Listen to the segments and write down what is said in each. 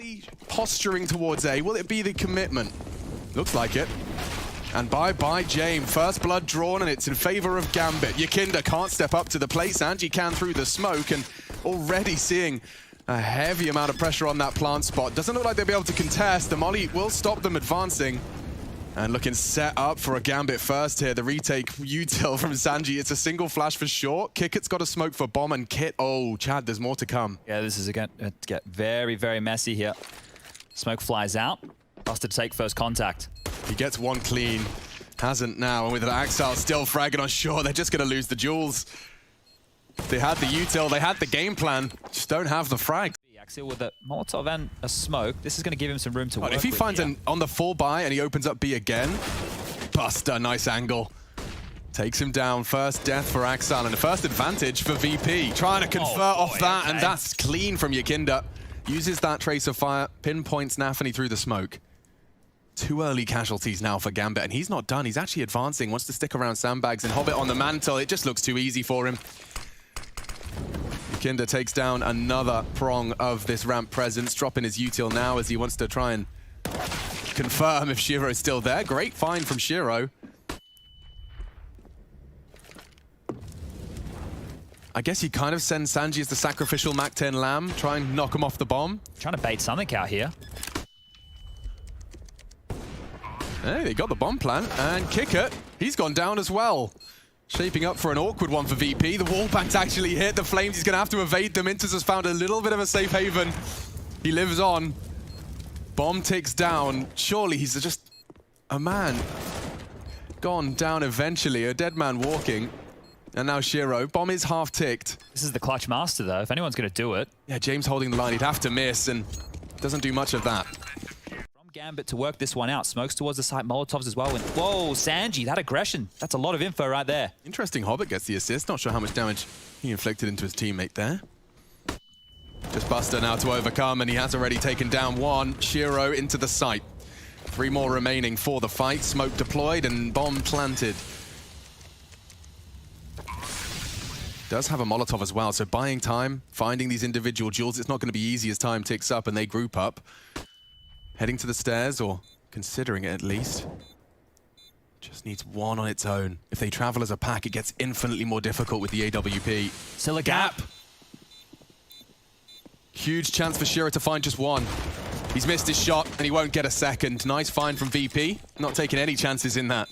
Clearly posturing towards A. Will it be the commitment? Looks like it. And bye-bye, James. First blood drawn, and it's in favor of Gambit. Yakinda can't step up to the plate. Sanji can through the smoke, and already seeing a heavy amount of pressure on that plant spot. Doesn't look like they'll be able to contest. The molly will stop them advancing. And looking set up for a Gambit first here. The retake util from Sanji. It's a single flash for short. Kickit's got a smoke for bomb, and Kit. Oh, Chad, there's more to come. Yeah, this is going to get very, very messy here. Smoke flies out. Buster to take first contact. He gets one clean. Hasn't now. And with an Axile still fragging on short, they're just going to lose the jewels. They had the util, they had the game plan. Just don't have the frag. Axile with a Molotov and a smoke. This is going to give him some room to work If he with, finds an on the full buy and he opens up B again, Buster, nice angle. Takes him down. First death for Axile and the first advantage for VP. Trying to convert off that, and that's clean from Yakinda. Uses that trace of fire, pinpoints Nafany through the smoke. Too early casualties now for Gambit, and he's not done. He's actually advancing, wants to stick around sandbags, and Hobbit on the mantle. It just looks too easy for him. Yakinda takes down another prong of this ramp presence, dropping his util now as he wants to try and confirm if Shiro's still there. Great find from Shiro. I guess he kind of sends Sanji as the sacrificial Mac-10 lamb, try and knock him off the bomb. Trying to bait something out here. Hey, they got the bomb plant, and Kikit, he's gone down as well. Shaping up for an awkward one for VP. The wall bank's actually hit. The flames, he's going to have to evade them. Inters has found a little bit of a safe haven. He lives on. Bomb ticks down. Surely he's just a man. Gone down eventually, a dead man walking. And now Shiro. Bomb is half ticked. This is the clutch master, though. If anyone's going to do it. Yeah, James holding the line. He'd have to miss, and doesn't do much of that. Gambit to work this one out. Smokes towards the site, Molotovs as well. And whoa, Sanji, that aggression. That's a lot of info right there. Interesting, Hobbit gets the assist. Not sure how much damage he inflicted into his teammate there. Just Buster now to overcome, and he has already taken down one. Shiro into the site. 3 more remaining for the fight. Smoke deployed and bomb planted. Does have a Molotov as well, so buying time, finding these individual jewels. It's not going to be easy as time ticks up and they group up. Heading to the stairs, or considering it at least. Just needs one on its own. If they travel as a pack, it gets infinitely more difficult with the AWP. Still a gap. Huge chance for Shiro to find just one. He's missed his shot, and he won't get a second. Nice find from VP. Not taking any chances in that.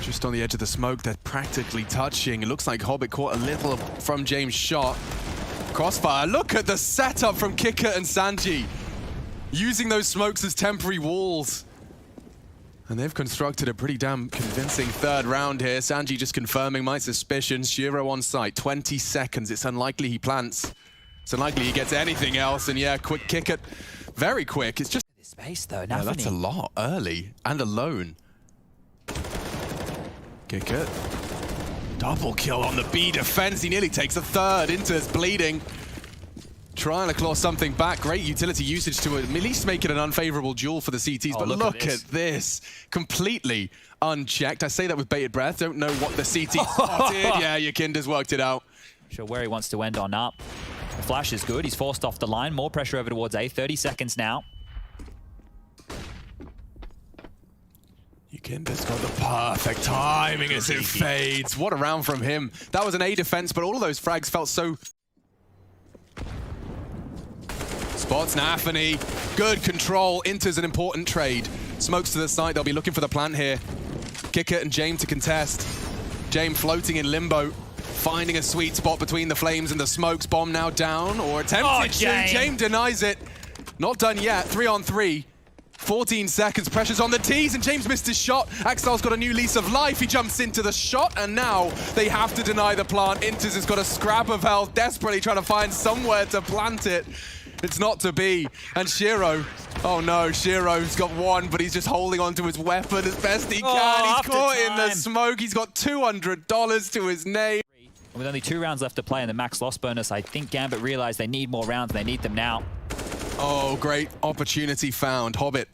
Just on the edge of the smoke, they're practically touching. It looks like Hobbit caught a little from James' shot. Crossfire, look at the setup from Kikit and Sanji. Using those smokes as temporary walls. And they've constructed a pretty damn convincing third round here. Sanji just confirming my suspicions. Shiro on site, 20 seconds. It's unlikely he plants. It's unlikely he gets anything else. And yeah, quick Kikit, very quick. It's just... Space though, yeah, that's a lot early and alone. Kikit. Double kill on the B defense. He nearly takes a third. Inter's bleeding. Trying to claw something back. Great utility usage to at least make it an unfavorable duel for the CTs. But look at this. Completely unchecked. I say that with bated breath. Don't know what the CT spotted. Yeah, Yakinda's worked it out. Not sure where he wants to end on up. The flash is good. He's forced off the line. More pressure over towards A. 30 seconds now. Yakinda's got the perfect timing as it fades. What a round from him. That was an A defense, but all of those frags felt so... Spots Nafany. Good control. Inter's an important trade. Smokes to the side. They'll be looking for the plant here. Kikit and James to contest. James floating in limbo. Finding a sweet spot between the flames and the smokes. Bomb now down, or attempted to. James denies it. Not done yet. 3 on 3. 14 seconds, pressure's on the T's, and James missed his shot. Axile's got a new lease of life. He jumps into the shot, and now they have to deny the plant. Inters has got a scrap of health, desperately trying to find somewhere to plant it. It's not to be. And Shiro, oh no, Shiro's got one, but he's just holding onto his weapon as best he can. He's caught in the smoke. He's got $200 to his name. With only 2 rounds left to play in the max loss bonus, I think Gambit realized they need more rounds. They need them now. Oh, great opportunity found. Hobbit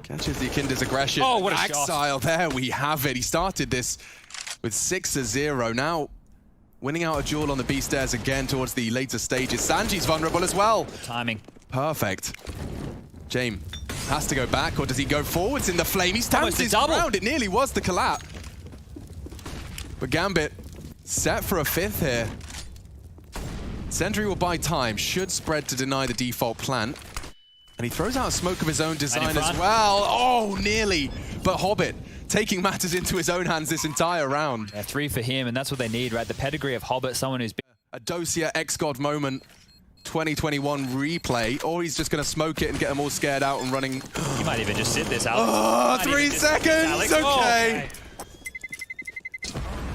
catches the Yakinda's aggression. Oh, what a Axile, shot. there we have it. He started this with 6-0. Now winning out a duel on the B stairs again towards the later stages. Sanji's vulnerable as well. Timing. Perfect. James has to go back, or does he go forwards in the flame? He stands his ground. It nearly was the collapse. But Gambit set for a 5th here. Sentry will buy time, should spread to deny the default plant. And he throws out a smoke of his own design as well. Oh, nearly. But Hobbit taking matters into his own hands this entire round. Yeah, 3 for him, and that's what they need, right? The pedigree of Hobbit, someone who's been... A Dosia X-God moment, 2021 replay, or he's just going to smoke it and get them all scared out and running. He might even just sit this, Alex. Oh, 3 seconds! Okay.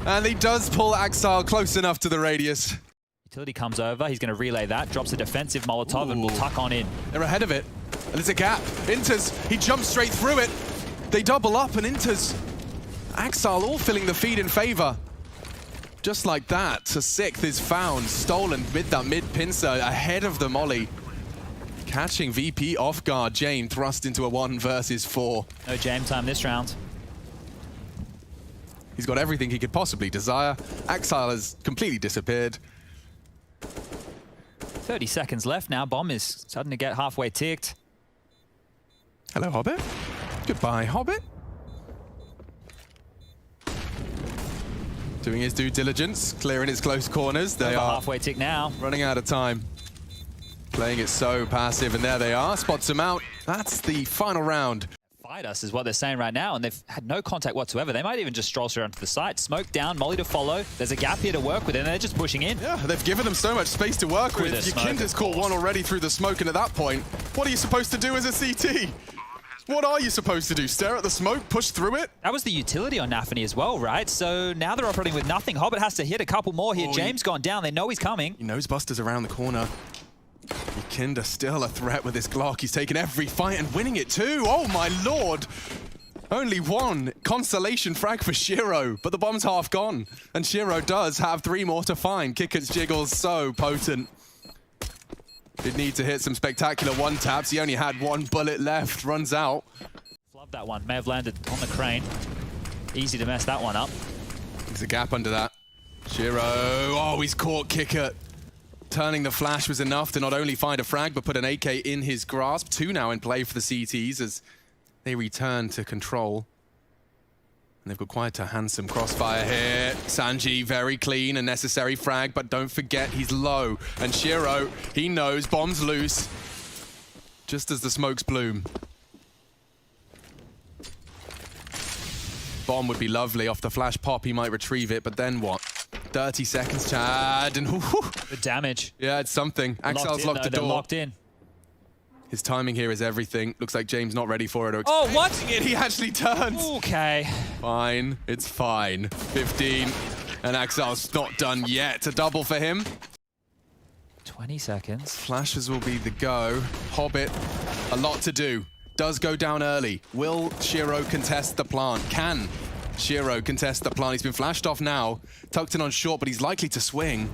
And he does pull Axile close enough to the radius. Utility comes over, he's going to relay that, drops a defensive Molotov and will tuck on in. They're ahead of it, and there's a gap. Inters, he jumps straight through it. They double up, and Inters, Axile all filling the feed in favor. Just like that, to 6th is found, stolen with that mid-pincer ahead of the molly. Catching VP off guard, James thrust into a 1 versus 4. No James time this round. He's got everything he could possibly desire. Axile has completely disappeared. 30 seconds left now. Bomb is starting to get halfway ticked. Hello, Hobbit. Goodbye, Hobbit. Doing his due diligence, clearing his close corners. They are halfway tick now. Running out of time. Playing it so passive, and there they are. Spots him out. That's the final round. Fight us is what they're saying right now, and they've had no contact whatsoever. They might even just stroll straight onto the site. Smoke down, molly to follow. There's a gap here to work with, and they're just pushing in. Yeah, they've given them so much space to work with. Your Kinder's caught one already through the smoke, and at that point, what are you supposed to do as a CT? What are you supposed to do? Stare at the smoke, push through it? That was the utility on Nafany as well, right? So now they're operating with nothing. Hobbit has to hit a couple more here. James gone down. They know he's coming. He knows Buster's around the corner. Kinder still a threat with his Glock. He's taken every fight and winning it too. Oh my lord. Only one consolation frag for Shiro, but the bomb's half gone. And Shiro does have 3 more to find. Kicker's jiggles so potent. Did need to hit some spectacular 1-taps. He only had 1 bullet left. Runs out. Love that one. May have landed on the crane. Easy to mess that one up. There's a gap under that. Shiro. Oh, he's caught Kicker. Turning the flash was enough to not only find a frag, but put an AK in his grasp. 2 now in play for the CTs as they return to control. And they've got quite a handsome crossfire here. Sanji, very clean, a necessary frag, but don't forget he's low. And Shiro, he knows, bomb's loose. Just as the smokes bloom. Bomb would be lovely. Off the flash pop, he might retrieve it, but then what? 30 seconds, Chad, and the damage. Yeah, it's something. Axile's locked the door. They're locked in. His timing here is everything. Looks like James not ready for it. Or oh, what? He actually turns. Okay. Fine. It's fine. 15. And Axile's not done yet. A double for him. 20 seconds. Flashes will be the go. Hobbit, a lot to do. Does go down early. Will Shiro contest the plant? Can Shiro contest the plant? He's been flashed off now. Tucked in on short, but he's likely to swing.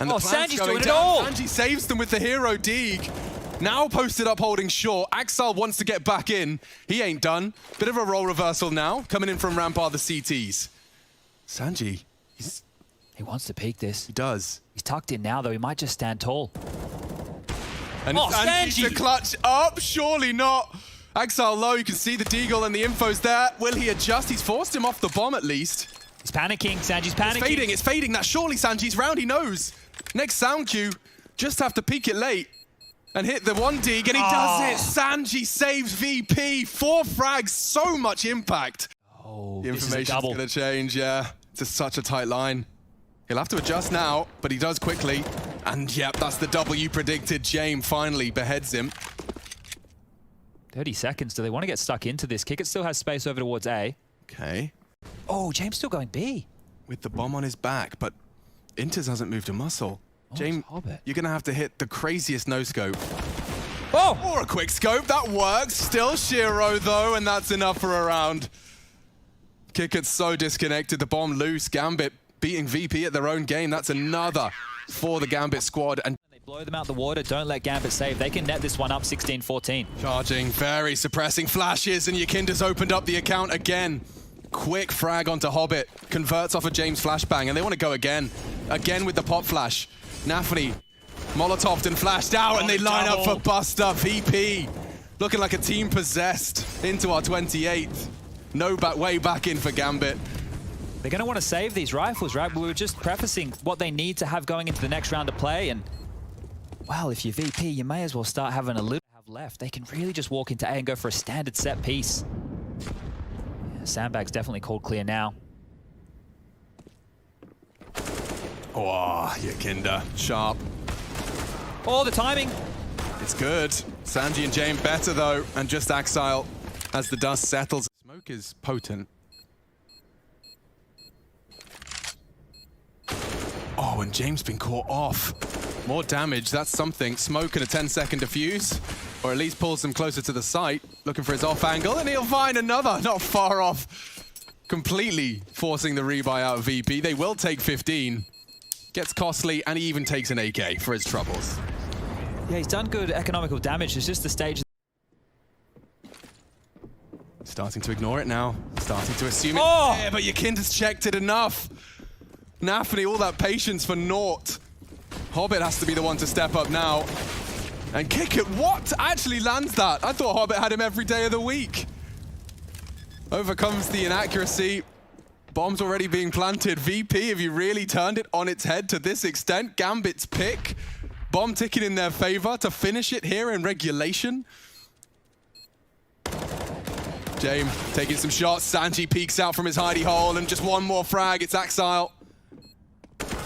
And the plant's Sanji's going doing down. It all. Sanji saves them with the hero Deeg. Now posted up holding short. Axile wants to get back in. He ain't done. Bit of a role reversal now. Coming in from ramp are the CTs. Sanji, he wants to peek this. He does. He's tucked in now, though. He might just stand tall. And Sanji's the clutch up. Surely not. Axile low. You can see the deagle and the info's there. Will he adjust? He's forced him off the bomb at least. He's panicking. Sanji's panicking. It's fading. It's fading. That's surely Sanji's round. He knows. Next sound cue. Just have to peek it late. And hit the 1 dig, and he does it. Sanji saves VP. 4 frags, so much impact. Oh, the information's going to change, yeah. It's just such a tight line. He'll have to adjust now, but he does quickly. And yep, that's the double you predicted. James finally beheads him. 30 seconds. Do they want to get stuck into this? Kick it still has space over towards A. Okay. Oh, James still going B. With the bomb on his back, but Inters hasn't moved a muscle. James, you're going to have to hit the craziest no-scope. Oh! Or a quick scope, that works. Still Shiro, though, and that's enough for a round. Kicker's so disconnected, the bomb loose. Gambit beating VP at their own game. That's another for the Gambit squad. And they blow them out the water, don't let Gambit save. They can net this one up 16-14. Charging, very suppressing flashes, and Yakinda's opened up the account again. Quick frag onto Hobbit, converts off a James flashbang, and they want to go again. Again with the pop flash. Nafany, Molotoved and flashed out, and they line up for Buster. VP looking like a team possessed into our 28th. No way back in for Gambit. They're going to want to save these rifles, right? We were just prefacing what they need to have going into the next round of play, and well, if you're VP, you may as well start having a little left. They can really just walk into A and go for a standard set piece. Yeah, Sandbag's definitely called clear now. Oh, Yakinda, sharp. Oh, the timing. It's good. Sanji and James better though, and just Axile as the dust settles. Smoke is potent. Oh, and James been caught off. More damage, that's something. Smoke and a 10-second defuse, or at least pulls him closer to the site, looking for his off angle, and he'll find another, not far off. Completely forcing the rebuy out of VP. They will take 15. Gets costly, and he even takes an AK for his troubles. Yeah, he's done good economical damage. It's just the stage. Starting to ignore it now. Starting to assume Oh! it's there, but Yakinda's checked it enough. Nafany, all that patience for naught. Hobbit has to be the one to step up now. And kick it. What? Actually lands that. I thought Hobbit had him every day of the week. Overcomes the inaccuracy. Bomb's already being planted. VP, have you really turned it on its head to this extent? Gambit's pick. Bomb ticking in their favor to finish it here in regulation. James taking some shots. Sanji peeks out from his hidey hole, and just one more frag. It's Axile.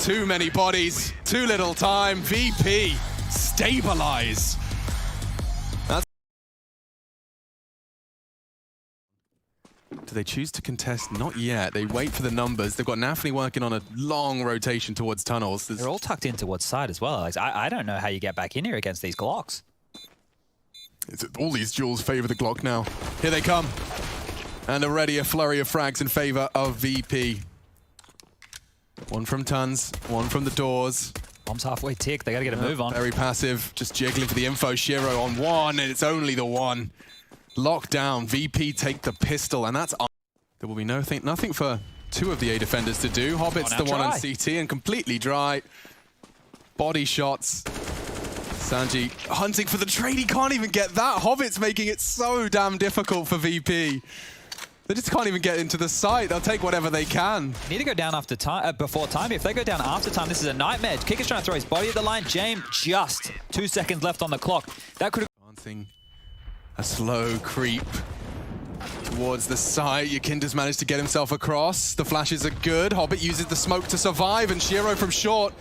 Too many bodies, too little time. VP, stabilize. That's... Do they choose to contest? Not yet. They wait for the numbers. They've got Nafany working on a long rotation towards tunnels. They're all tucked in towards side as well. I don't know how you get back in here against these Glocks. All these duels favor the Glock now. Here they come. And already a flurry of frags in favor of VP. One from Tons, one from the doors. Bomb's halfway ticked. They got to get a move on. Very passive, just jiggling for the info. Shiro on one, and it's only the one. Locked down. VP take the pistol, and that's on. There will be nothing for two of the A defenders to do. Hobbit's the one on CT and completely dry. Body shots. Sanji hunting for the trade. He can't even get that. Hobbit's making it so damn difficult for VP. They just can't even get into the site. They'll take whatever they can. Need to go down after time, before time. If they go down after time, this is a nightmare. Kicker's trying to throw his body at the line. James just 2 seconds left on the clock. That could have... Dancing a slow creep towards the site. Yakinda's managed to get himself across. The flashes are good. Hobbit uses the smoke to survive, and Shiro from short.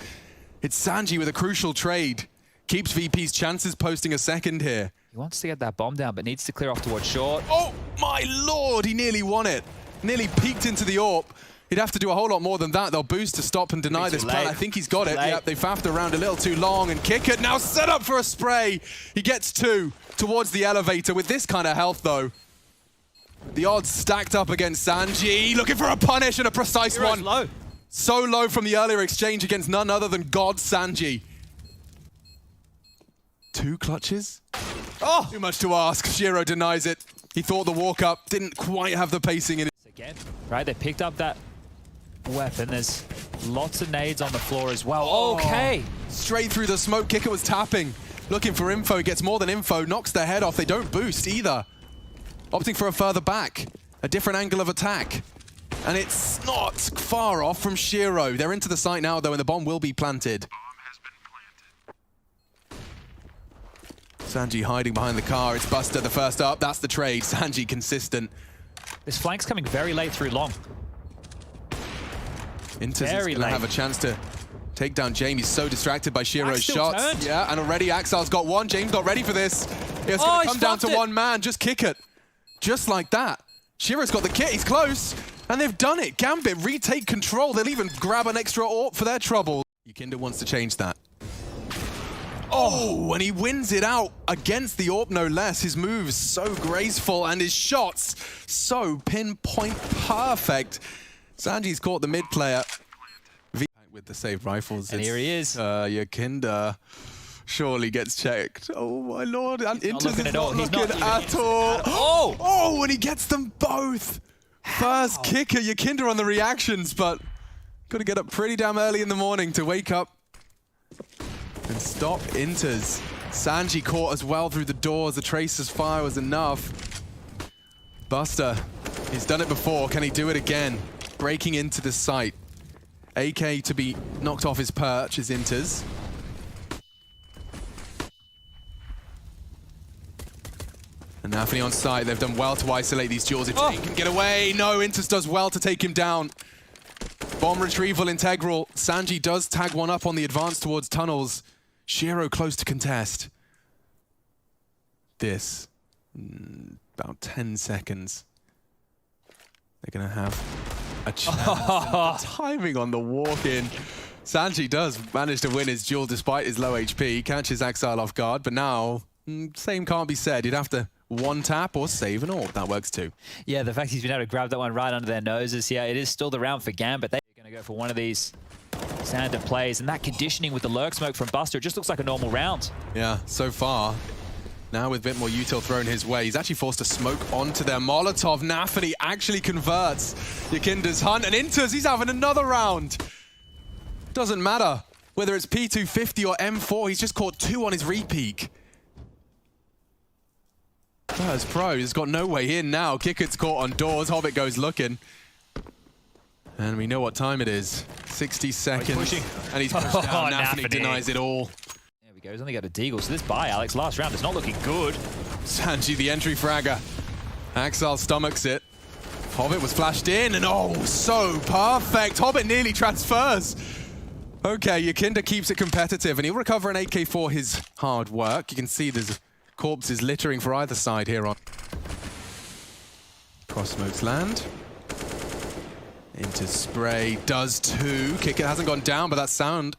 It's Sanji with a crucial trade. Keeps VP's chances, posting a second here. He wants to get that bomb down, but needs to clear off towards short. Oh my lord, he nearly won it. Nearly peeked into the AWP. He'd have to do a whole lot more than that. They'll boost to stop and deny this plan. I think he's got it. Yep, they faffed around a little too long, and kick it. Now set up for a spray. He gets two towards the elevator with this kind of health though. The odds stacked up against Sanji. Looking for a punish and a precise one. Low. So low from the earlier exchange against none other than God Sanji. Two clutches? Oh! Too much to ask. Shiro denies it. He thought the walk up didn't quite have the pacing in it. Again, right? They picked up that weapon. There's lots of nades on the floor as well. Oh. Okay. Straight through the smoke. Kicker was tapping. Looking for info. Gets more than info. Knocks their head off. They don't boost either. Opting for a further back. A different angle of attack. And it's not far off from Shiro. They're into the site now though, and the bomb will be planted. Sanji hiding behind the car. It's Buster the first up. That's the trade. Sanji consistent. This flank's coming very late through long. Inter's going to have a chance to take down James. He's so distracted by Shiro's shots. Turned. Yeah, and already Axile's got one. James not ready for this. It's going to come down to one man. Just kick it. Just like that. Shiro's got the kit. He's close. And they've done it. Gambit retake control. They'll even grab an extra AWP for their trouble. Yakinda wants to change that. Oh, and he wins it out against the AWP, no less. His moves so graceful and his shots so pinpoint perfect. Sanji's caught the mid player with the saved rifles. And here he is. Yakinda surely gets checked. Oh my lord. And Inter's not looking at all. Oh! Oh, and he gets them both. First kicker, Yakinda on the reactions, but got to get up pretty damn early in the morning to wake up and stop Inters. Sanji caught as well through the doors. The Tracer's fire was enough. Buster, he's done it before. Can he do it again? Breaking into the site. AK to be knocked off his perch is Inters. And Nafany on site. They've done well to isolate these duels. If Jane can get away, no, Inters does well to take him down. Bomb retrieval integral. Sanji does tag one up on the advance towards tunnels. Shiro close to contest. This, about 10 seconds. They're gonna have a chance. Timing on the walk-in. Sanji does manage to win his duel despite his low HP. Catches Axile off guard, but now, same can't be said. You'd have to one tap or save an AWP. That works too. Yeah, the fact he's been able to grab that one right under their noses. Yeah, it is still the round for Gambit. They're going to go for one of these standard plays. And that conditioning with the lurk smoke from Buster, it just looks like a normal round. Yeah, so far. Now with a bit more util thrown his way, he's actually forced to smoke onto their Molotov. Nafany actually converts Yakinda's hunt. And Inters, he's having another round. Doesn't matter whether it's P250 or M4, he's just caught 2 on his repeak. Virtus.pro has got no way in now. Kicker's caught on doors. Hobbit goes looking. And we know what time it is. 60 seconds. And he's pushed down. Nafany denies it all. There we go. He's only got a deagle. So this buy, Alex, last round is not looking good. Sanji, the entry fragger. Axile stomachs it. Hobbit was flashed in, and oh, so perfect. Hobbit nearly transfers. Okay, Yakinda keeps it competitive, and he'll recover an 8K for his hard work. You can see there's corpses littering for either side here on. Cross smokes land. Into spray, does too. Kicker hasn't gone down, but that's sound.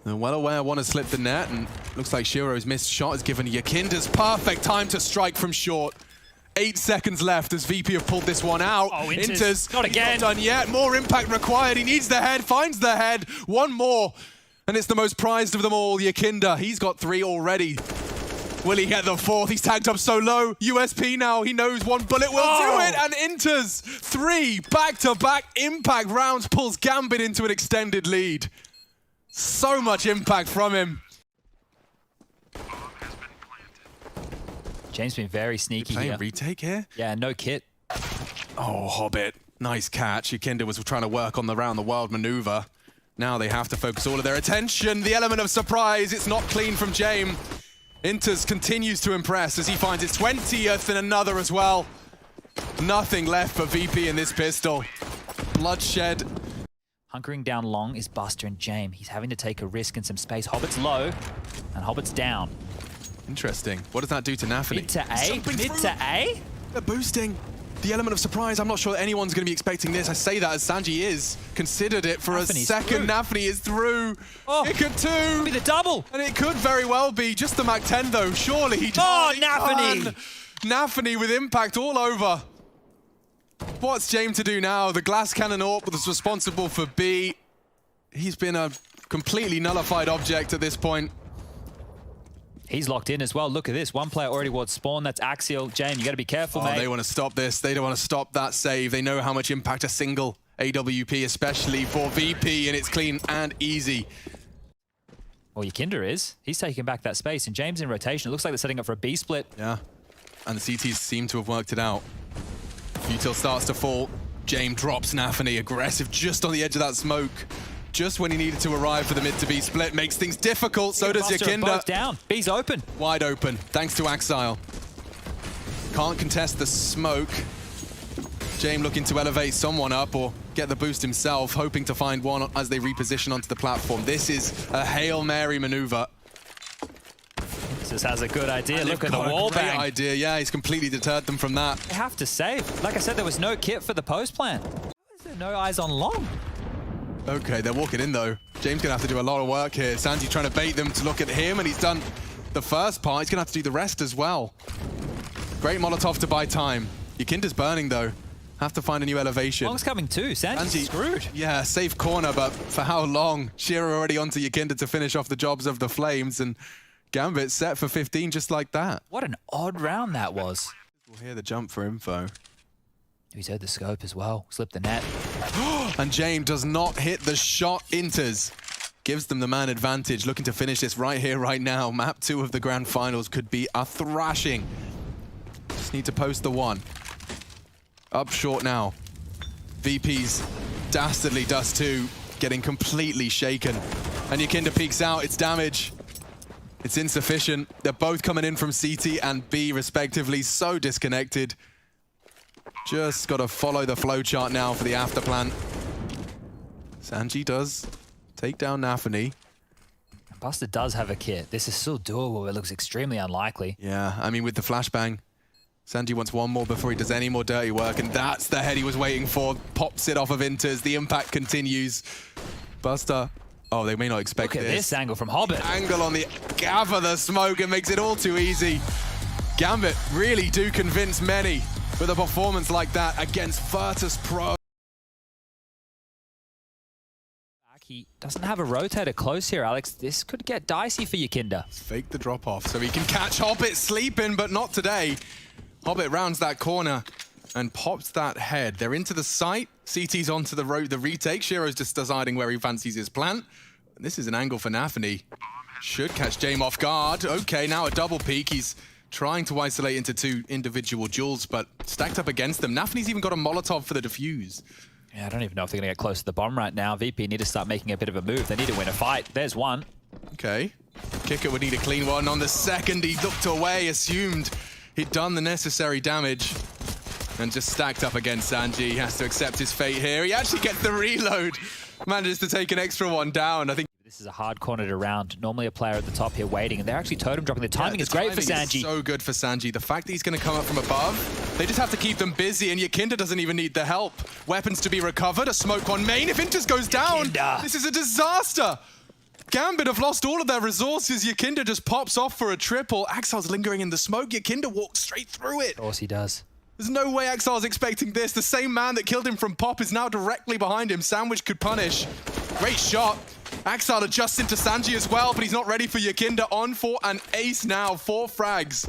They're well aware one has slipped the net, and looks like Shiro's missed shot has given Yakinda's perfect time to strike from short. 8 seconds left as VP have pulled this one out. Oh, Inters, not again. Not done yet. More impact required. He needs the head, finds the head. One more, and it's the most prized of them all, Yakinda. He's got 3 already. Will he get the 4th? He's tagged up so low. USP now. He knows one bullet will do it. And Inters 3 back-to-back impact rounds pulls Gambit into an extended lead. So much impact from him. James been very sneaky here. Retake here? Yeah, no kit. Oh, Hobbit. Nice catch. Yakinda was trying to work on the round-the-world maneuver. Now they have to focus all of their attention. The element of surprise. It's not clean from James. Inters continues to impress as he finds his 20th and another as well. Nothing left for VP in this pistol. Bloodshed. Hunkering down long is Buster and James. He's having to take a risk in some space. Hobbit's low, and Hobbit's down. Interesting. What does that do to Nafany? Mid to A? Mid to A? They're boosting. The element of surprise, I'm not sure that anyone's going to be expecting this. I say that as Sanji is. Considered it for Nafany's a second. through. Nafany is through. Oh, it could too. Be the double. And it could very well be just the Mac 10 though. Surely he just... Oh, Nafany. Nafany with impact all over. What's James to do now? The glass cannon AWP was responsible for B. He's been a completely nullified object at this point. He's locked in as well. Look at this. One player already was spawn. That's Axial. James, you got to be careful, mate. They want to stop this. They don't want to stop that save. They know how much impact a single AWP, especially for VP, and it's clean and easy. Well, Yakinda is. He's taking back that space, and James in rotation. It looks like they're setting up for a B split. Yeah, and the CTs seem to have worked it out. Util starts to fall. James drops Nafany, aggressive just on the edge of that smoke. Just when he needed to arrive for the mid to B split. Makes things difficult, so does Yakinda. Both down. B's open. Wide open, thanks to Axile. Can't contest the smoke. James looking to elevate someone up or get the boost himself, hoping to find one as they reposition onto the platform. This is a Hail Mary maneuver. This has a good idea. Look at the wall bang. Idea, yeah, he's completely deterred them from that. They have to save. Like I said, there was no kit for the post plan. Why is there no eyes on long? Okay, they're walking in though. James gonna have to do a lot of work here. Sanji trying to bait them to look at him, and he's done the first part. He's gonna have to do the rest as well. Great Molotov to buy time. Yakinda's burning though. Have to find a new elevation. Long's coming too. Sanji's screwed. Yeah, safe corner, but for how long? Shiro already onto Yakinda to finish off the jobs of the Flames, and Gambit set for 15 just like that. What an odd round that was. We'll hear the jump for info. He's heard the scope as well. Slipped the net. And James does not hit the shot. Inters gives them the man advantage. Looking to finish this right here, right now. Map 2 of the grand finals could be a thrashing. Just need to post the one. Up short now. VP's dastardly Dust 2 getting completely shaken. And Yakinda peeks out. It's damage. It's insufficient. They're both coming in from CT and B respectively. So disconnected. Just got to follow the flowchart now for the after plan. Sanji does take down Nafany. Buster does have a kit. This is still doable, but it looks extremely unlikely. Yeah, I mean, with the flashbang, Sanji wants one more before he does any more dirty work, and that's the head he was waiting for. Pops it off of Inters. The impact continues. Buster, oh, they may not expect this. Look at this angle from Hobbit. Angle on the gather the smoke and makes it all too easy. Gambit really do convince many with a performance like that against Virtus.pro. He doesn't have a rotator close here, Alex. This could get dicey for Yakinda. Fake the drop off so he can catch Hobbit sleeping, but not today. Hobbit rounds that corner and pops that head. They're into the site. CT's onto the road, the retake. Shiro's just deciding where he fancies his plant. And this is an angle for Nafany. Should catch James off guard. Okay, now a double peek. He's trying to isolate into 2 individual duels, but stacked up against them. Nafany's even got a Molotov for the defuse. Yeah, I don't even know if they're going to get close to the bomb right now. VP need to start making a bit of a move. They need to win a fight. There's one. Okay. Kicker would need a clean one. On the second, he looked away, assumed he'd done the necessary damage, and just stacked up against Sanji. He has to accept his fate here. He actually gets the reload. Manages to take an extra one down. I think this is a hard corner to round. Normally a player at the top here waiting, and they're actually totem dropping. The timing is great for Sanji. So good for Sanji. The fact that he's going to come up from above, they just have to keep them busy, and Yakinda doesn't even need the help. Weapons to be recovered, a smoke on main. If Inters goes down, this is a disaster. Gambit have lost all of their resources. Yakinda just pops off for a triple. Axel's lingering in the smoke. Yakinda walks straight through it. Of course he does. There's no way Axel's expecting this. The same man that killed him from Pop is now directly behind him. Sandwich could punish. Great shot. Axel adjusts into Sanji as well, but he's not ready for Yakinda. On for an ace now. 4 frags.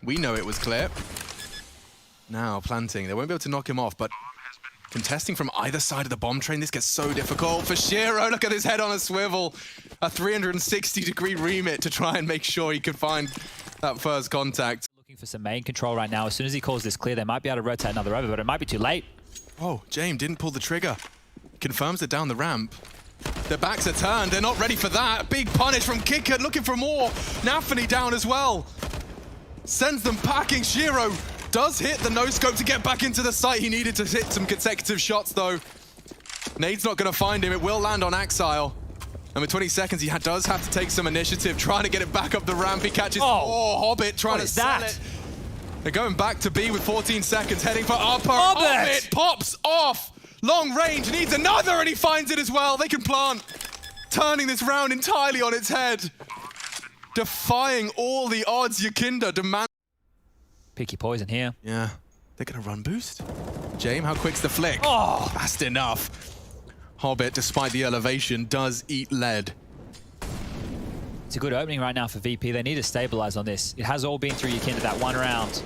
We know it was clear. Now planting. They won't be able to knock him off, but contesting from either side of the bomb train. This gets so difficult for Shiro. Look at his head on a swivel. A 360-degree remit to try and make sure he could find that first contact. Looking for some main control right now. As soon as he calls this clear, they might be able to rotate another over, but it might be too late. Oh, James didn't pull the trigger. Confirms it down the ramp. Their backs are turned. They're not ready for that. Big punish from Kicker, looking for more. Nafany down as well. Sends them packing. Shiro does hit the no-scope to get back into the site. He needed to hit some consecutive shots, though. Nade's not going to find him. It will land on Axile. And with 20 seconds, he does have to take some initiative, trying to get it back up the ramp. He catches Hobbit, trying to sell it. They're going back to B with 14 seconds, heading for upper. Hobbit pops off. Long range, needs another, and he finds it as well. They can plant, turning this round entirely on its head. Defying all the odds, Yakinda demand. Picky poison here. Yeah, they're gonna run boost. James, how quick's the flick? Oh, fast enough. Hobbit, despite the elevation, does eat lead. It's a good opening right now for VP. They need to stabilize on this. It has all been through Yakinda that one round.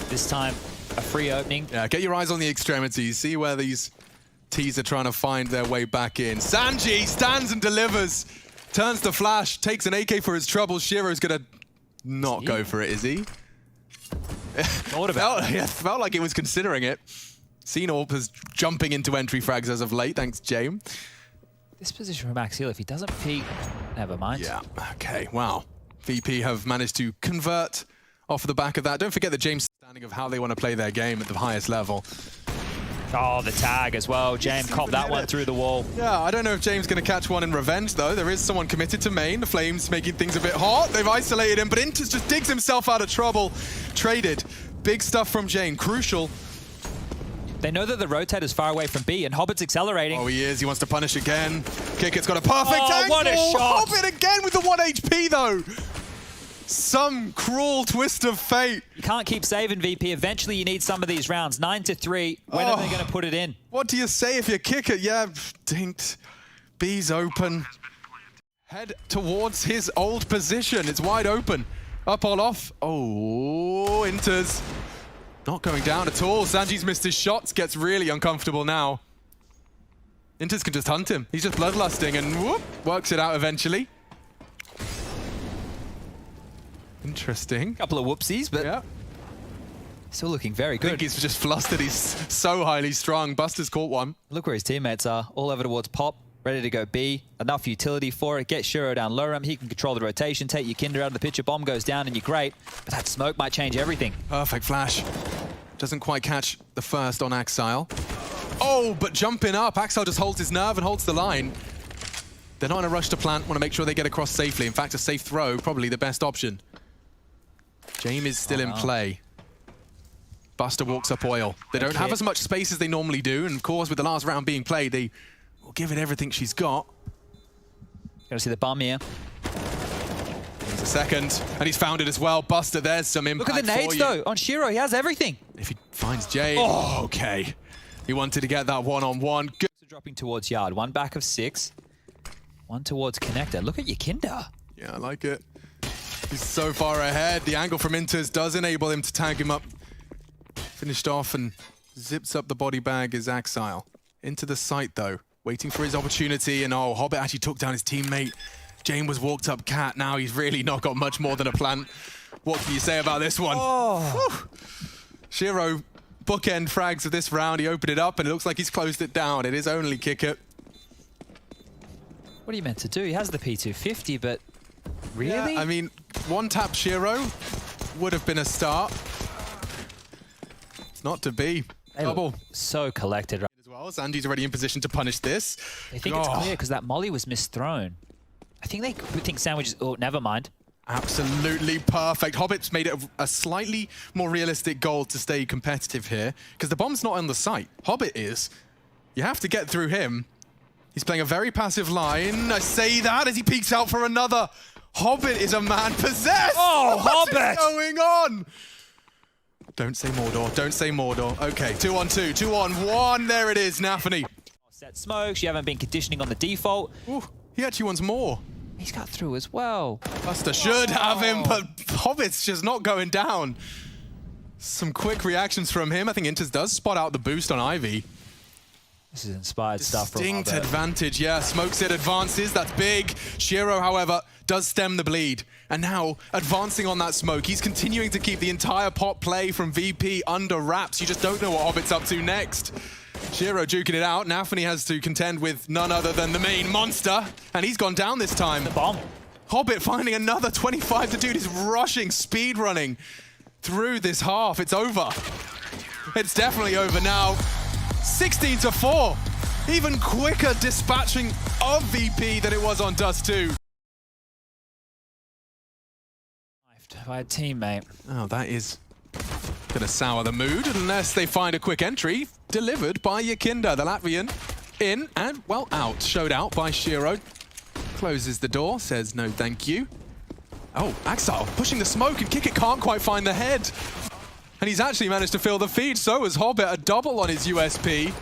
This time, a free opening. Yeah, get your eyes on the extremities. See where these T's are trying to find their way back in. Sanji stands and delivers. Turns to flash, takes an AK for his trouble. Shiro's gonna not go for it, is he? Thought about it. Felt like it was considering it. Seen Orpers jumping into entry frags as of late, thanks, James. This position from Axial, if he doesn't peek, never mind. Yeah, okay, wow. VP have managed to convert off the back of that. Don't forget the James understanding of how they want to play their game at the highest level. Oh, the tag as well. James copped that one through the wall. Yeah, I don't know if James is going to catch one in revenge, though. There is someone committed to main. The Flames making things a bit hot. They've isolated him, but Inters just digs himself out of trouble. Traded. Big stuff from James. Crucial. They know that the rotator's far away from B, and Hobbit's accelerating. Oh, he is. He wants to punish again. Kicker's got a perfect angle. What a shot. Hobbit again with the 1 HP, though. Some cruel twist of fate. You can't keep saving VP. Eventually, you need some of these rounds. 9-3. When are they going to put it in? What do you say if you kick it? Yeah, dinked. B's open. Head towards his old position. It's wide open. Up all off. Oh, Inters. Not going down at all. Sanji's missed his shots, gets really uncomfortable now. Inters can just hunt him. He's just bloodlusting and whoop, works it out eventually. Interesting. Couple of whoopsies, but yeah. Still looking very I good. think he's just flustered. He's so highly strung. Buster's caught one. Look where his teammates are. All over towards Pop. Ready to go B. Enough utility for it. Get Shiro down low room. He can control the rotation. Take your Kinder out of the picture. Bomb goes down and you're great. But that smoke might change everything. Perfect flash. Doesn't quite catch the first on Axile. Oh, but jumping up. Axile just holds his nerve and holds the line. They're not in a rush to plant. Want to make sure they get across safely. In fact, a safe throw, probably the best option. James is still in play. Buster walks up oil. They don't have as much space as they normally do. And of course, with the last round being played, they will give it everything she's got. Gotta see the bomb here. He's a second, and he's found it as well. Buster, there's some impact. Look at the nades, though. On Shiro, he has everything. If he finds Jay, oh, okay. He wanted to get that one-on-one. Good. Dropping towards yard. One back of 6. One towards connector. Look at your Kinder. Yeah, I like it. He's so far ahead. The angle from Inters does enable him to tag him up. Finished off and zips up the body bag is Axile. Into the site, though. Waiting for his opportunity, and oh, Hobbit actually took down his teammate. Jane was walked up cat. Now he's really not got much more than a plant. What can you say about this one? Oh. Shiro, bookend frags of this round. He opened it up, and it looks like he's closed it down. It is only Kicker. What are you meant to do? He has the P250, but really? Yeah, I mean, one-tap Shiro would have been a start. It's not to be. Double. So collected. Right? As well, Sandy's already in position to punish this. They think it's clear because that molly was misthrown. I think they think sandwiches. Oh, never mind. Absolutely perfect. Hobbit's made it a slightly more realistic goal to stay competitive here because the bomb's not on the site. Hobbit is. You have to get through him. He's playing a very passive line. I say that as he peeks out for another. Hobbit is a man possessed. Oh, what Hobbit! What is going on? Don't say Mordor. Don't say Mordor. Okay, 2-on-2, 2-on-1. There it is, Nafany. Set smokes. You haven't been conditioning on the default. Ooh, he actually wants more. He's got through as well. Buster should have him, but Hobbit's just not going down. Some quick reactions from him. I think Inters does spot out the boost on Ivy. This is inspired stuff from Hobbit. Distinct advantage, yeah. Smokes it, advances. That's big. Shiro, however, does stem the bleed. And now, advancing on that smoke, he's continuing to keep the entire pot play from VP under wraps. You just don't know what Hobbit's up to next. Shiro duking it out. Nafany has to contend with none other than the main monster. And he's gone down this time. The bomb. Hobbit finding another 25. The dude is rushing, speed running through this half. It's over. It's definitely over now. 16-4. Even quicker dispatching of VP than it was on Dust 2. By a teammate. Oh, that is going to sour the mood unless they find a quick entry delivered by Yakinda, the Latvian. In and, well, out. Showed out by Shiro. Closes the door, says no thank you. Oh, Axile pushing the smoke and Kicker can't quite find the head. And he's actually managed to fill the feed. So has Hobbit, a double on his USP.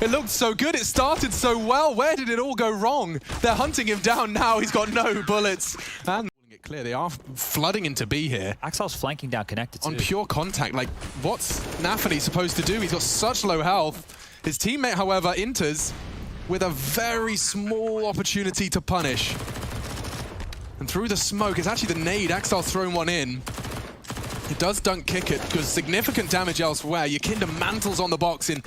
It looked so good. It started so well. Where did it all go wrong? They're hunting him down now. He's got no bullets. And it clear. They are flooding into B here. Axile's flanking down connected too. On pure contact. Like, what's Nafany supposed to do? He's got such low health. His teammate, however, enters with a very small opportunity to punish. And through the smoke, it's actually the nade. Axile's thrown one in. It does dunk kick it because significant damage elsewhere. Yakinda mantles on the box in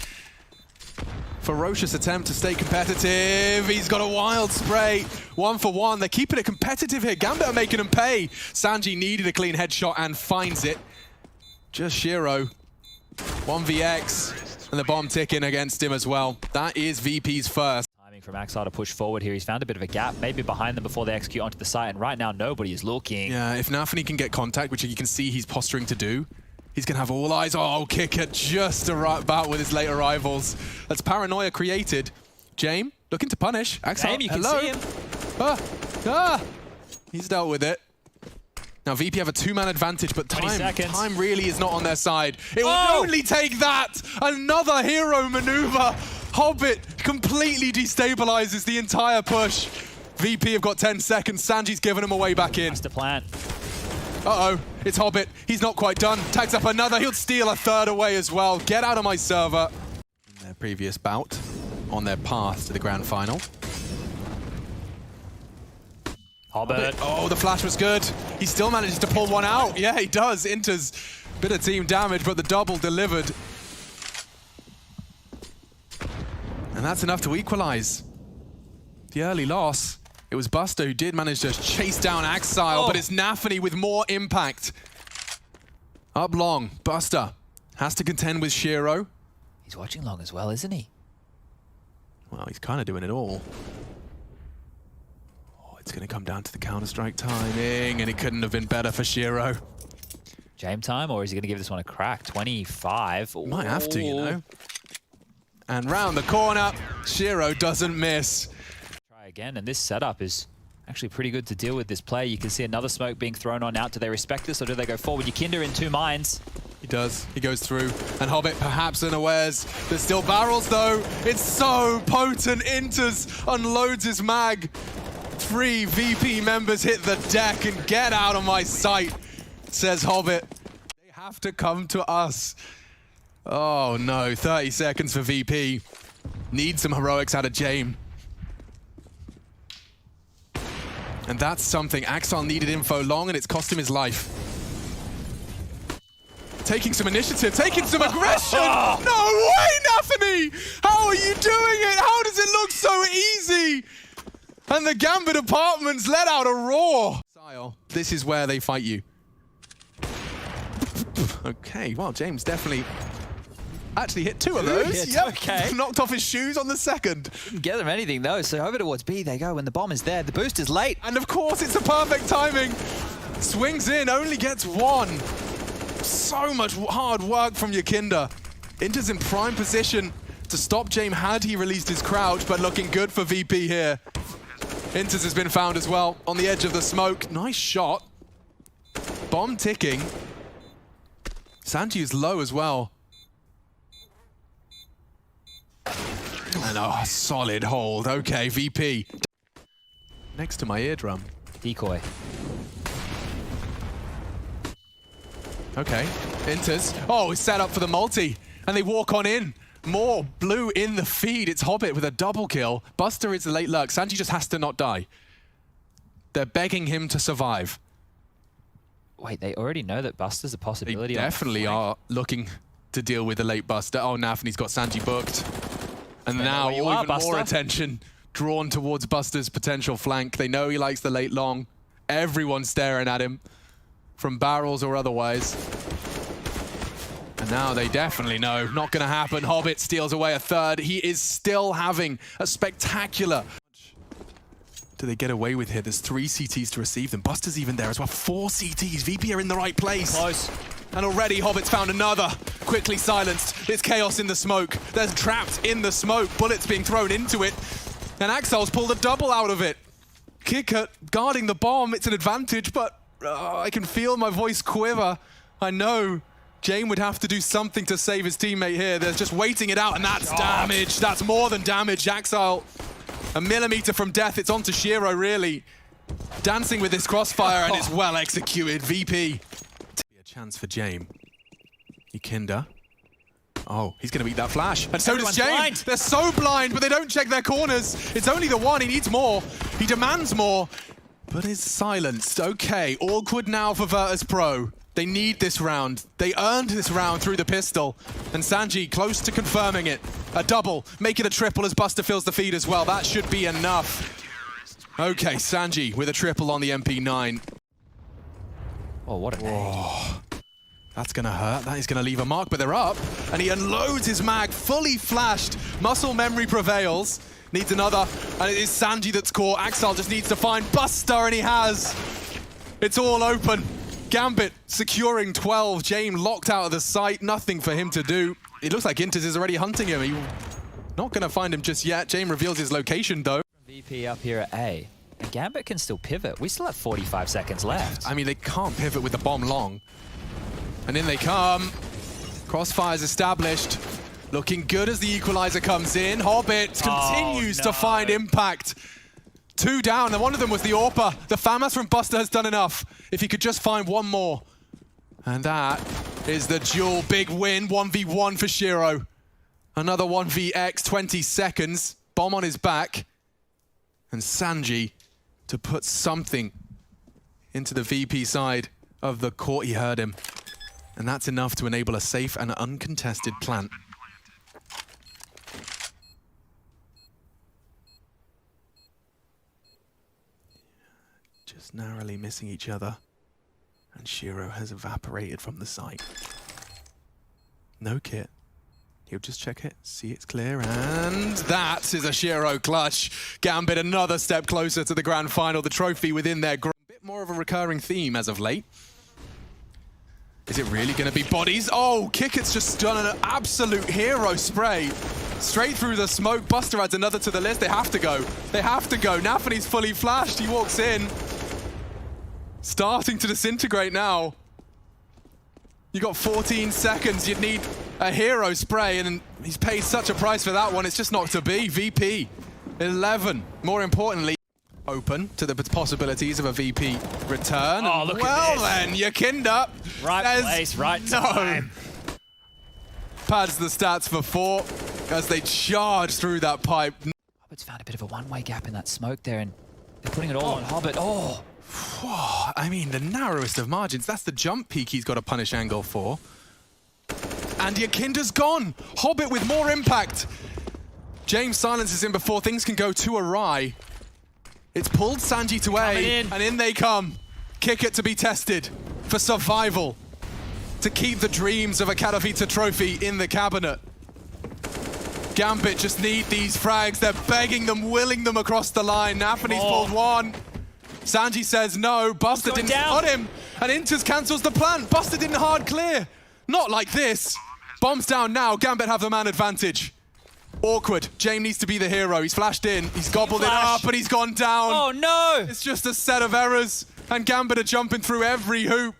ferocious attempt to stay competitive. He's got a wild spray. 1 for 1. They're keeping it competitive here. Gambit are making him pay. Sanji needed a clean headshot and finds it. Just Shiro. 1vx. And the bomb ticking against him as well. That is VP's first. Timing from Axile to push forward here. He's found a bit of a gap, maybe behind them before they execute onto the site. And right now, nobody is looking. Yeah, if Nafany can get contact, which you can see he's posturing to do, he's going to have all eyes. Oh, Kicker just about with his late arrivals. That's paranoia created. Jame looking to punish. Axile, Jame, you can see him. He's dealt with it. Now VP have a 2-man advantage, but time really is not on their side. It will only take that. Another hero maneuver. Hobbit completely destabilizes the entire push. VP have got 10 seconds. Sanji's given him a way back in. That's the plan. Uh-oh. It's Hobbit. He's not quite done. Tags up another. He'll steal a third away as well. Get out of my server. In their previous bout, on their path to the grand final. Hobbit. Oh, the flash was good. He still manages to pull one out. Yeah, he does. Inter's bit of team damage, but the double delivered. And that's enough to equalize. The early loss, it was Buster who did manage to chase down Axile, but it's Nafany with more impact. Up long, Buster has to contend with Shiro. He's watching long as well, isn't he? Well, he's kind of doing it all. It's going to come down to the Counter-Strike timing, and it couldn't have been better for Shiro. Jam time, or is he going to give this one a crack? 25. Might have to, you know. And round the corner, Shiro doesn't miss. Try again, and this setup is actually pretty good to deal with this play. You can see another smoke being thrown on out. Do they respect this, or do they go forward? Yikinda in 2 mines. He does. He goes through. And Hobbit perhaps unawares. There's still barrels, though. It's so potent. Inters unloads his mag. 3 VP members hit the deck and get out of my sight, says Hobbit. They have to come to us. Oh no, 30 seconds for VP. Need some heroics out of Jame. And that's something. Axile needed info long and it's cost him his life. Taking some initiative, taking some aggression. No way, Nafany! How are you doing it? How does it look so easy? And the Gambit apartments let out a roar. This is where they fight you. Okay, well, James definitely actually hit 2 of those. Yep. Okay. Knocked off his shoes on the second. Didn't get them anything, though, so over towards B they go when the bomb is there. The boost is late. And of course, it's the perfect timing. Swings in, only gets 1. So much hard work from Yikinda. Inter's in prime position to stop Jame had he released his crouch, but looking good for VP here. Inters has been found as well, on the edge of the smoke. Nice shot. Bomb ticking. Sanji is low as well. And a solid hold. Okay, VP. Next to my eardrum. Decoy. Okay, Inters. Oh, he's set up for the multi. And they walk on in. More blue in the feed. It's Hobbit with a double kill. Buster is the late lurk. Sanji just has to not die. They're begging him to survive. Wait, they already know that Buster's a possibility? They definitely are looking to deal with the late Buster. Oh, Nafany's got Sanji booked. And now even more attention drawn towards Buster's potential flank. They know he likes the late long. Everyone's staring at him from barrels or otherwise. And now they definitely know. Not going to happen. Hobbit steals away a third. He is still having a spectacular... Do they get away with here? There's 3 CTs to receive them. Buster's even there as well. 4 CTs. VP are in the right place. Close. And already Hobbit's found another. Quickly silenced. There's chaos in the smoke. There's trapped in the smoke. Bullets being thrown into it. And Axile's pulled a double out of it. Kicker guarding the bomb. It's an advantage, but I can feel my voice quiver. I know Jame would have to do something to save his teammate here. They're just waiting it out, and that's damage. That's more than damage. Axile, a millimeter from death. It's on to Shiro, really. Dancing with this crossfire, and it's well executed. VP. A chance for Jame. Yikinda. Oh, he's going to beat that flash. And so does Jame. Blind. They're so blind, but they don't check their corners. It's only the one. He needs more. He demands more, but is silenced. Okay, awkward now for Virtus.pro. They need this round. They earned this round through the pistol. And Sanji close to confirming it. A double, make it a triple as Buster fills the feed as well. That should be enough. Okay, Sanji with a triple on the MP9. Oh, what a nade. That's gonna hurt. That is gonna leave a mark, but they're up. And he unloads his mag, fully flashed. Muscle memory prevails. Needs another, and it is Sanji that's caught. Axile just needs to find Buster, and he has. It's all open. Gambit securing 12. Jame locked out of the site. Nothing for him to do. It looks like Inters is already hunting him. He's not going to find him just yet. Jame reveals his location, though. VP up here at A. And Gambit can still pivot. We still have 45 seconds left. I mean, they can't pivot with the bomb long. And in they come. Crossfire's established. Looking good as the equalizer comes in. Hobbit continues to find impact. 2 down, and one of them was the AWPer. The FAMAS from Buster has done enough. If he could just find one more. And that is the duel. Big win, 1v1 for Shiro. Another 1vx, 20 seconds. Bomb on his back. And Sanji to put something into the VP side of the court. He heard him. And that's enough to enable a safe and uncontested plant. Just narrowly missing each other. And Shiro has evaporated from the site. No kit. He'll just check it, see it's clear, and that is a Shiro clutch. Gambit another step closer to the grand final, the trophy within their group. A bit more of a recurring theme as of late. Is it really going to be bodies? Oh, Kikit's just done an absolute hero spray. Straight through the smoke. Buster adds another to the list. They have to go. They have to go. Nafany's fully flashed. He walks in. Starting to disintegrate now. You got 14 seconds. You'd need a hero spray, and he's paid such a price for that one. It's just not to be. VP 11. More importantly, open to the possibilities of a VP return. Oh, look well at this. Then, Yakinda. Right place, right time. Pads the stats for 4 as they charge through that pipe. Hobbit's found a bit of a one-way gap in that smoke there, and they're putting it all on Hobbit. Oh. I mean, the narrowest of margins. That's the jump peak he's got a punish angle for. And Yakinda's gone. Hobbit with more impact. James silences him before things can go too awry. It's pulled Sanji to A, and in they come. Kick it to be tested for survival. To keep the dreams of a Katowice trophy in the cabinet. Gambit just need these frags. They're begging them, willing them across the line. Nafany's pulled one. Sanji says no. Buster didn't spot him. And Inters cancels the plan. Buster didn't hard clear. Not like this. Bombs down now. Gambit have the man advantage. Awkward. James needs to be the hero. He's flashed in. He's gobbled it up, and he's gone down. Oh, no. It's just a set of errors. And Gambit are jumping through every hoop.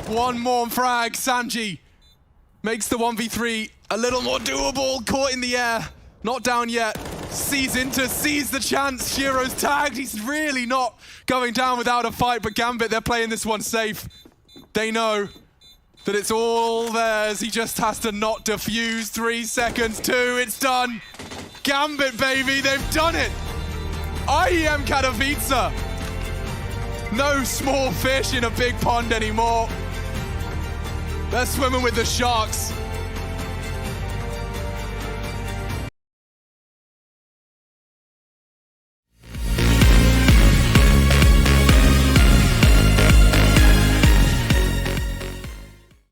One more frag. Sanji makes the 1v3 a little more doable. Caught in the air. Not down yet. Sees Inter, sees the chance. Shiro's tagged. He's really not going down without a fight, but Gambit, they're playing this one safe. They know that it's all theirs. He just has to not defuse. 3 seconds, 2, it's done. Gambit, baby, they've done it. IEM Katowice. No small fish in a big pond anymore. They're swimming with the sharks.